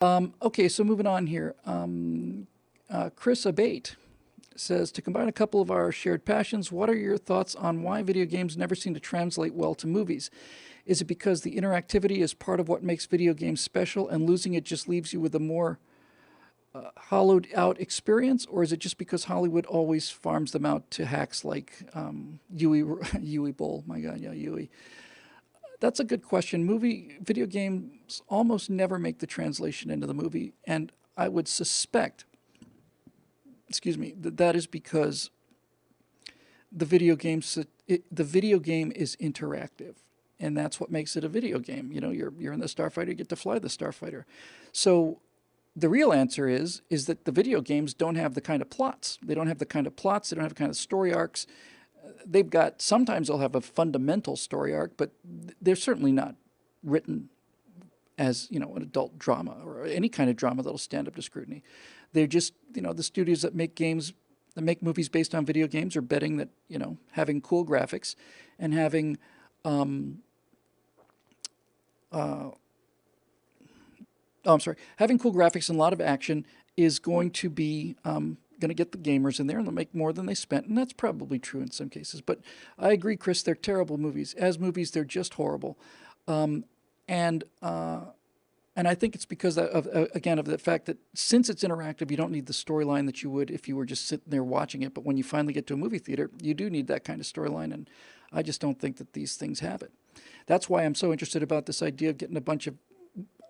Okay, so moving on here. Chris Abate says, to combine a couple of our shared passions, what are your thoughts on why video games never seem to translate well to movies? Is it because the interactivity is part of what makes video games special and losing it just leaves you with a more hollowed out experience, or is it just because Hollywood always farms them out to hacks like Yui Yui Bowl? My God, yeah, Yui. That's a good question. Video games almost never make the translation into the movie, and I would suspect, excuse me, that is because the video game is interactive, and that's what makes it a video game. You know, you're in the starfighter, you get to fly the starfighter. So the real answer is that the video games don't have the kind of plots. They don't have the kind of plots. They don't have the kind of story arcs. They've got, sometimes they'll have a fundamental story arc, but they're certainly not written as, you know, an adult drama or any kind of drama that'll stand up to scrutiny. They're just, you know, the studios that make movies based on video games are betting that, you know, having cool graphics and having having cool graphics and a lot of action is going to be going to get the gamers in there, and they'll make more than they spent, and that's probably true in some cases. But I agree, Chris, they're terrible movies. As movies, they're just horrible. And I think it's because again, of the fact that since it's interactive, you don't need the storyline that you would if you were just sitting there watching it. But when you finally get to a movie theater, you do need that kind of storyline, and I just don't think that these things have it. That's why I'm so interested about this idea of getting a bunch of,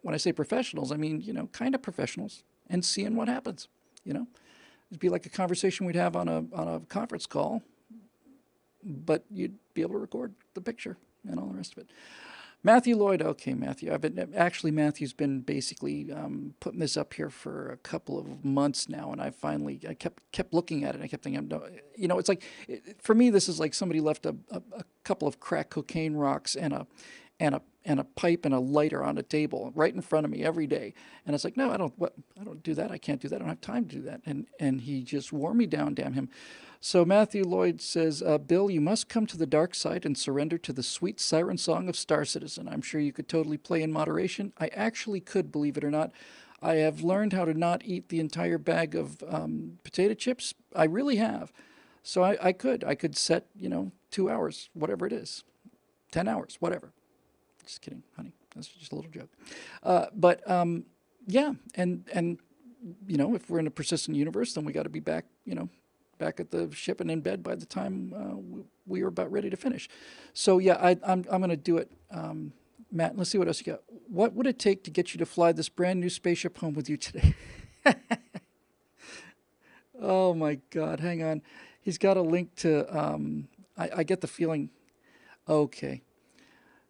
when I say professionals, I mean, you know, kind of professionals, and seeing what happens, you know. It'd be like a conversation we'd have on a conference call, but you'd be able to record the picture and all the rest of it. Matthew Lloyd, okay, Matthew. Matthew's been basically putting this up here for a couple of months now, and I kept looking at it. And I kept thinking, you know, it's like, for me, this is like somebody left a couple of crack cocaine rocks and a pipe and a lighter on a table right in front of me every day. And it's like, no, I don't do that. I can't do that. I don't have time to do that. And he just wore me down, damn him. So Matthew Lloyd says, Bill, you must come to the dark side and surrender to the sweet siren song of Star Citizen. I'm sure you could totally play in moderation. I actually could, believe it or not. I have learned how to not eat the entire bag of potato chips. I really have. So I could set, you know, 2 hours, whatever it is, 10 hours, whatever. Just kidding, honey. That's just a little joke. Yeah, and you know, if we're in a persistent universe, then we got to be back, you know, back at the ship and in bed by the time we are about ready to finish. So yeah, I'm going to do it. Matt, let's see what else you got. What would it take to get you to fly this brand new spaceship home with you today? Oh my God, hang on. He's got a link to. I get the feeling. Okay.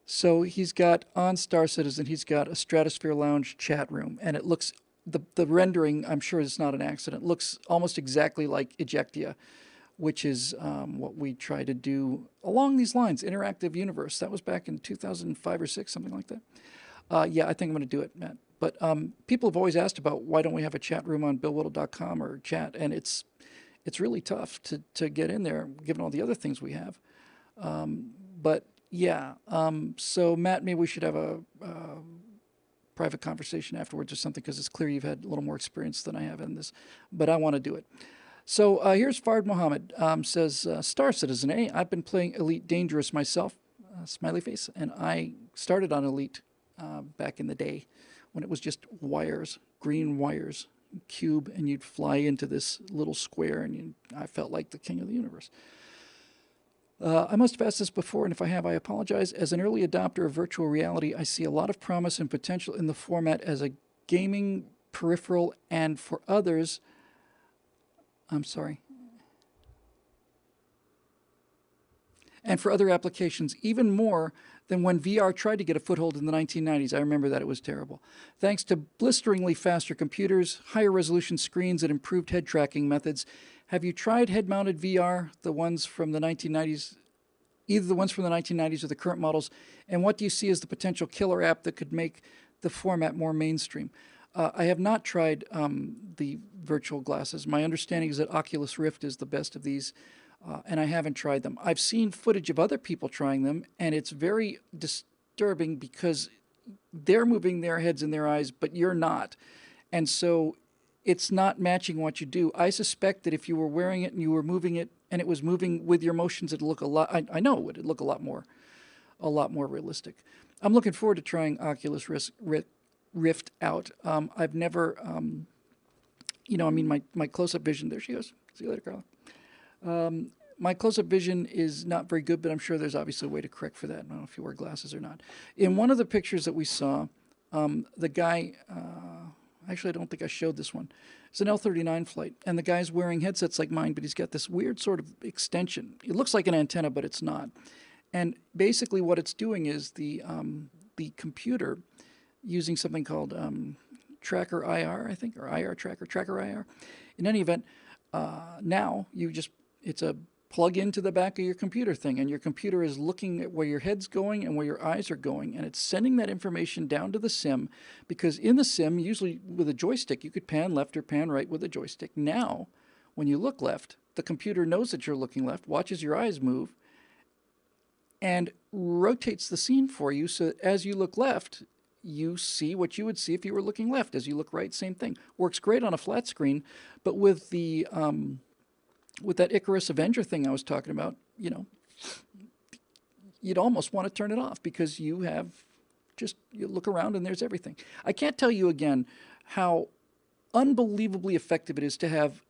So he's got, on Star Citizen, he's got a Stratosphere Lounge chat room, and it looks, the rendering, I'm sure it's not an accident, looks almost exactly like Ejectia, which is what we try to do along these lines, interactive universe. That was back in 2005 or 6, something like that. Yeah, I think I'm going to do it, Matt. But people have always asked about why don't we have a chat room on BillWhittle.com or chat, and it's really tough to get in there, given all the other things we have. But yeah, so Matt, maybe we should have a private conversation afterwards or something, because it's clear you've had a little more experience than I have in this, but I want to do it. So here's Fard Mohammed, says, Star Citizen, eh? I've been playing Elite Dangerous myself, smiley face, and I started on Elite back in the day when it was just wires, green wires, cube, and you'd fly into this little square, and I felt like the king of the universe. I must have asked this before, and if I have, I apologize. As an early adopter of virtual reality, I see a lot of promise and potential in the format as a gaming peripheral, and for others, I'm sorry, and for other applications, even more than when VR tried to get a foothold in the 1990s. I remember that. It was terrible. Thanks to blisteringly faster computers, higher resolution screens, and improved head tracking methods, have you tried head-mounted VR, the ones from the 1990s, either the ones from the 1990s or the current models, and what do you see as the potential killer app that could make the format more mainstream? I have not tried the virtual glasses. My understanding is that Oculus Rift is the best of these, and I haven't tried them. I've seen footage of other people trying them, and it's very disturbing because they're moving their heads and their eyes, but you're not. And so it's not matching what you do. I suspect that if you were wearing it and you were moving it and it was moving with your motions, it'd look a lot, I know it would look a lot more realistic. I'm looking forward to trying Oculus Rift out. I've never, you know, I mean, my close-up vision, there she goes. See you later, Carla. My close-up vision is not very good, but I'm sure there's obviously a way to correct for that. I don't know if you wear glasses or not. In one of the pictures that we saw, the guy, actually, I don't think I showed this one. It's an L-39 flight, and the guy's wearing headsets like mine, but he's got this weird sort of extension. It looks like an antenna, but it's not. And basically what it's doing is the computer, using something called Tracker IR, I think, or IR Tracker, Tracker IR. In any event, now it's a plug into the back of your computer thing, and your computer is looking at where your head's going and where your eyes are going, and it's sending that information down to the sim, because in the sim, usually with a joystick, you could pan left or pan right with a joystick. Now, when you look left, the computer knows that you're looking left, watches your eyes move, and rotates the scene for you so that as you look left, you see what you would see if you were looking left. As you look right, same thing. Works great on a flat screen, but with the with that Icarus Avenger thing I was talking about, you know, you'd almost want to turn it off because you look around and there's everything. I can't tell you again how unbelievably effective it is to have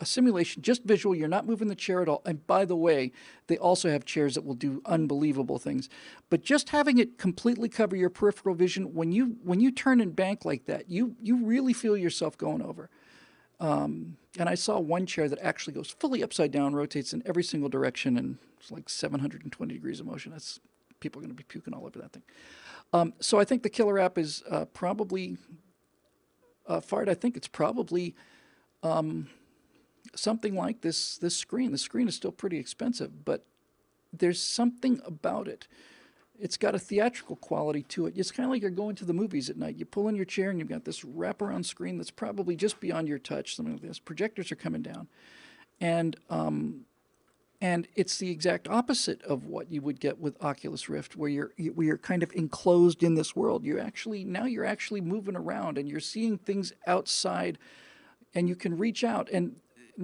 a simulation, just visual. You're not moving the chair at all. And by the way, they also have chairs that will do unbelievable things. But just having it completely cover your peripheral vision, when you turn and bank like that, you really feel yourself going over. And I saw one chair that actually goes fully upside down, rotates in every single direction, and it's like 720 degrees of motion. That's, people are going to be puking all over that thing. So I think the killer app is probably, Fard, I think it's probably something like this screen. The screen is still pretty expensive, but there's something about it. It's got a theatrical quality to it. It's kind of like you're going to the movies at night. You pull in your chair and you've got this wraparound screen that's probably just beyond your touch. Some of this projectors are coming down, and it's the exact opposite of what you would get with Oculus Rift, where you're kind of enclosed in this world. You're actually moving around and you're seeing things outside, and you can reach out. And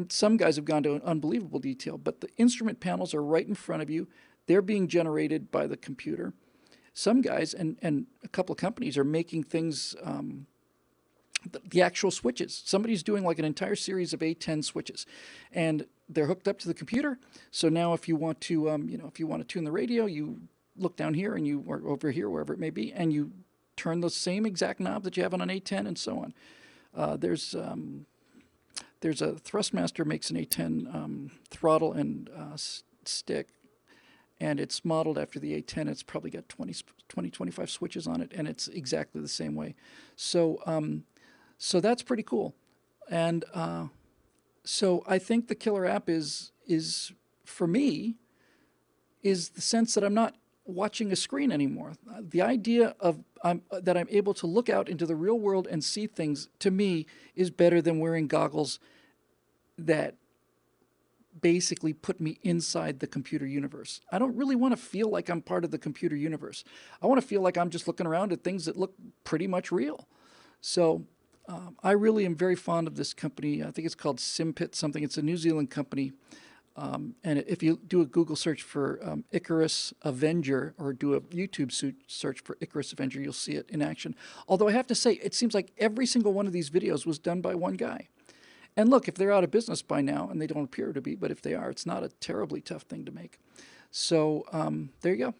some guys have gone to an unbelievable detail, but the instrument panels are right in front of you. They're being generated by the computer. Some guys and a couple of companies are making things, the actual switches. Somebody's doing like an entire series of A10 switches, and they're hooked up to the computer. So now if you want to, if you want to tune the radio, you look down here or over here, wherever it may be, and you turn the same exact knob that you have on an A10 and so on. There's a Thrustmaster makes an A10 throttle and stick, and it's modeled after the A10. It's probably got 25 switches on it, and it's exactly the same way. So, so that's pretty cool. And so I think the killer app is for me, is the sense that I'm not watching a screen anymore. The idea of that I'm able to look out into the real world and see things, to me, is better than wearing goggles that basically put me inside the computer universe. I don't really want to feel like I'm part of the computer universe. I want to feel like I'm just looking around at things that look pretty much real. So I really am very fond of this company. I think it's called SimPit something. It's a New Zealand company. And if you do a Google search for Icarus Avenger, or do a YouTube search for Icarus Avenger, you'll see it in action. Although I have to say, it seems like every single one of these videos was done by one guy. And look, if they're out of business by now, and they don't appear to be, but if they are, it's not a terribly tough thing to make. So there you go.